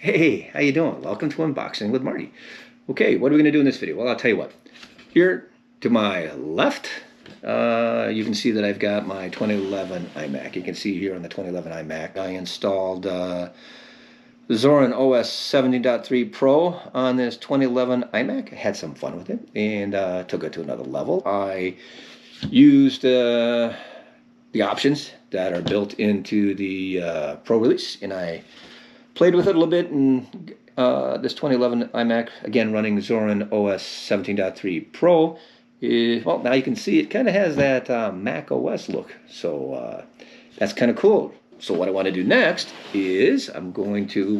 Hey, how you doing? Welcome to Unboxing with Marty. Okay, what are we going to do in this video? Well, I'll tell you what. Here to my left, you can see that I've got my 2011 iMac. You can see here on the 2011 iMac, I installed Zorin OS 17.3 Pro on this 2011 iMac. I had some fun with it and took it to another level. I used the options that are built into the Pro release, and I played with it a little bit in this 2011 iMac, again running Zorin OS 17.3 Pro. Well, now you can see it kind of has that Mac OS look, so that's kind of cool. So what I want to do next is I'm going to,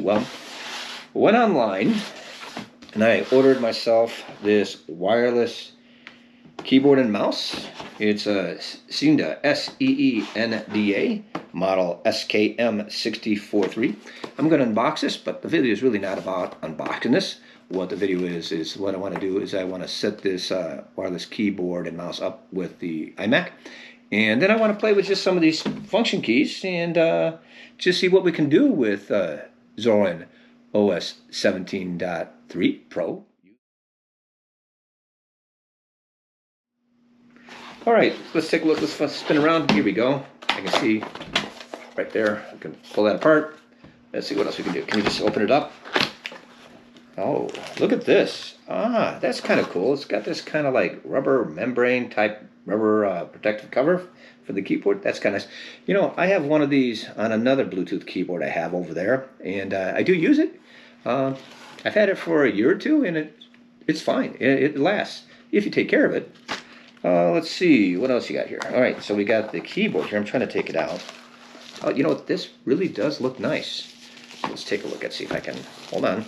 went online and I ordered myself this wireless keyboard and mouse. It's a Seenda, S-E-E-N-D-A, model SKM643. I'm going to unbox this, but the video is really not about unboxing this. What the video is what I want to do is I want to set this wireless keyboard and mouse up with the iMac. And then I want to play with just some of these function keys and just see what we can do with Zorin OS 17.3 Pro. All right, let's take a look. Let's spin around. Here we go. I can see right there. I can pull that apart. Let's see what else we can do. Can we just open it up? Oh, look at this. Ah, that's kind of cool. It's got this kind of like rubber membrane type rubber protective cover for the keyboard. That's kind of nice. You know, I have one of these on another Bluetooth keyboard I have over there, and I do use it. I've had it for a year or two, and it's fine. It lasts if you take care of it. Let's see, what else you got here? All right, so we got the keyboard here. I'm trying to take it out. Oh, you know what? This really does look nice. Let's take a look and see if I can. Hold on.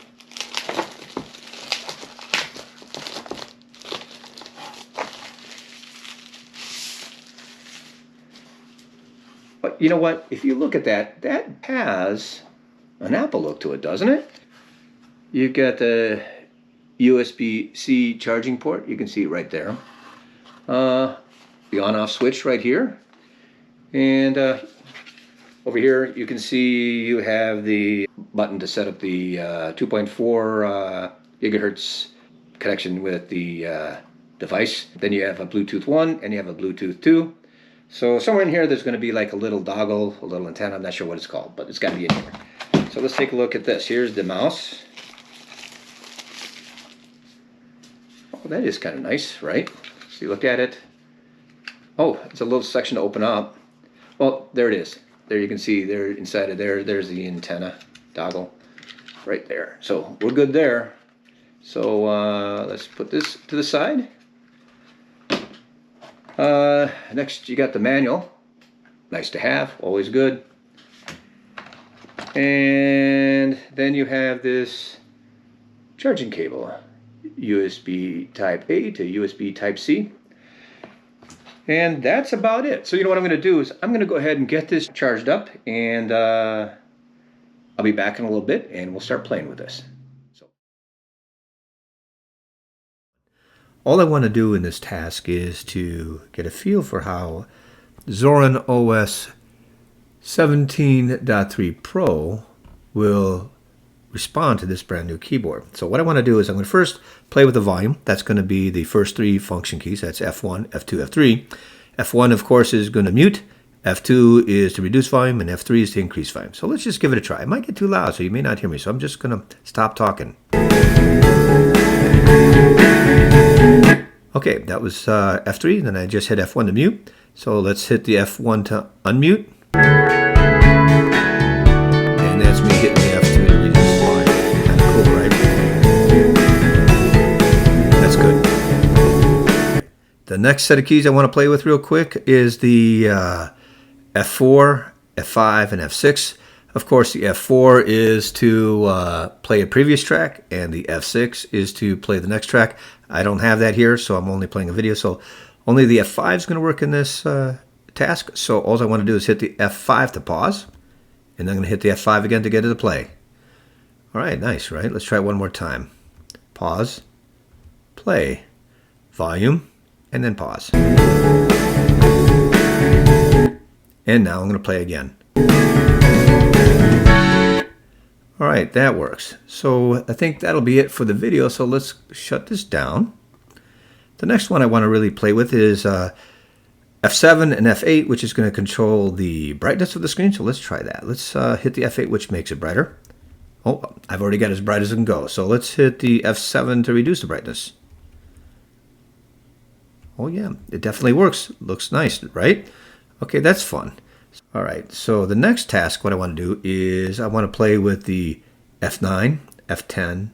But you know what? If you look at that, that has an Apple look to it, doesn't it? You've got the USB-C charging port. You can see it right there. The on-off switch right here, and over here you can see you have the button to set up the 2.4 gigahertz connection with the device. Then you have a Bluetooth 1 and you have a Bluetooth 2. So somewhere in here there's going to be like a little dongle, a little antenna. I'm not sure what it's called, but it's got to be in here. So let's take a look at this. Here's the mouse. Oh, that is kind of nice, right? So you look at it. Oh, it's a little section to open up. Well, there it is. There you can see there inside of there. There's the antenna dongle right there. So we're good there. So let's put this to the side. Next, you got the manual. Nice to have. Always good. And then you have this charging cable. USB Type A to USB Type C. And that's about it. So you know what I'm going to do is I'm going to go ahead and get this charged up, and I'll be back in a little bit and we'll start playing with this. All I want to do in this task is to get a feel for how Zorin OS 17.3 Pro will respond to this brand new keyboard. So what I want to do is I'm going to first play with the volume. That's going to be the first three function keys. That's F1, F2, F3. F1, of course, is going to mute. F2 is to reduce volume, and F3 is to increase volume. So let's just give it a try. It might get too loud, so you may not hear me. So I'm just going to stop talking. Okay, that was F3. Then I just hit F1 to mute. So let's hit the F1 to unmute. And that's me hitting the F2 to reduce volume. Kind of cool, right? That's good. The next set of keys I want to play with real quick is the F4, F5, and F6. Of course, the F4 is to play a previous track, and the F6 is to play the next track. I don't have that here, so I'm only playing a video. So only the F5 is going to work in this task. So all I want to do is hit the F5 to pause, and then I'm going to hit the F5 again to get it to play. All right, nice, right? Let's try it one more time. Pause, play, volume, and then pause. And now I'm going to play again. All right, that works. So I think that'll be it for the video. So let's shut this down. The next one I want to really play with is F7 and F8, which is going to control the brightness of the screen. So let's try that. Let's hit the F8, which makes it brighter. Oh, I've already got as bright as it can go. So let's hit the F7 to reduce the brightness. Oh yeah, it definitely works. Looks nice, right? Okay, that's fun. All right, so the next task, what I want to do is I want to play with the F9, F10,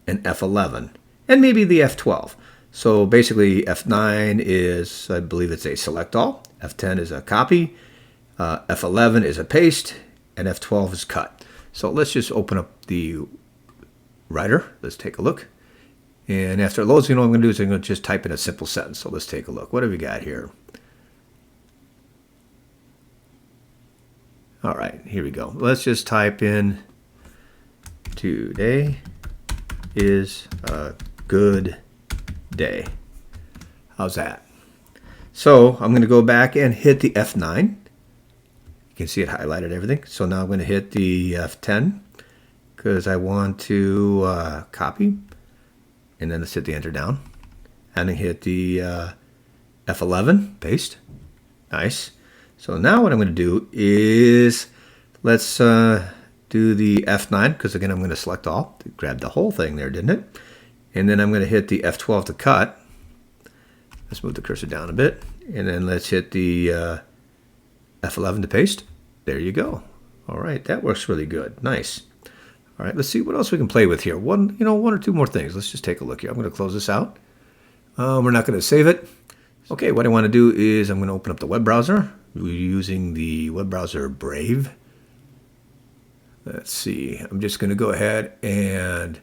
and F11, and maybe the F12. So basically F9 is, I believe it's a select all, F10 is a copy, F11 is a paste, and F12 is cut. So let's just open up the writer. Let's take a look. And after it loads, you know what I'm going to do is I'm going to just type in a simple sentence. So let's take a look. What have we got here? All right, here we go. Let's just type in, today is a good day. How's that? So I'm going to go back and hit the F9. You can see it highlighted everything. So now I'm going to hit the F10 because I want to copy. And then let's hit the enter down. And then hit the F11, paste. Nice. So now what I'm going to do is let's do the F9, because again I'm going to select all. It grabbed the whole thing there, didn't it? And then I'm going to hit the F12 to cut. Let's move the cursor down a bit. And then let's hit the F11 to paste. There you go. All right, that works really good. Nice. All right, let's see what else we can play with here. One or two more things. Let's just take a look here. I'm going to close this out. We're not going to save it. Okay, what I want to do is I'm going to open up the web browser. We're using the web browser Brave. Let's see. I'm just going to go ahead and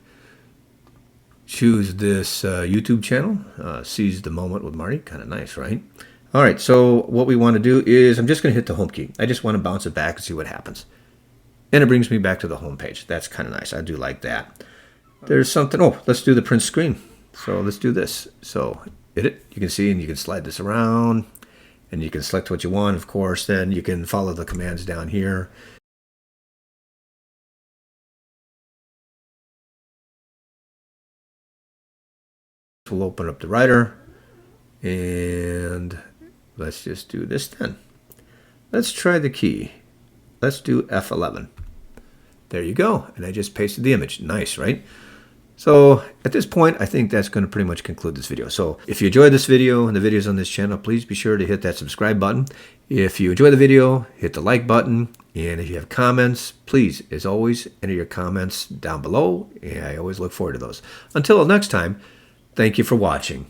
choose this YouTube channel. Seize the Moment with Marty. Kind of nice, right? All right, so what we want to do is I'm just going to hit the home key. I just want to bounce it back and see what happens. And it brings me back to the home page. That's kind of nice. I do like that. There's something. Oh, let's do the print screen. So let's do this. So hit it. You can see, and you can slide this around. And you can select what you want, of course. Then you can follow the commands down here. We'll open up the writer. And let's just do this then. Let's try the key. Let's do F11. There you go. And I just pasted the image. Nice, right? So at this point, I think that's going to pretty much conclude this video. So if you enjoyed this video and the videos on this channel, please be sure to hit that subscribe button. If you enjoy the video, hit the like button. And if you have comments, please, as always, enter your comments down below. And I always look forward to those. Until next time, thank you for watching.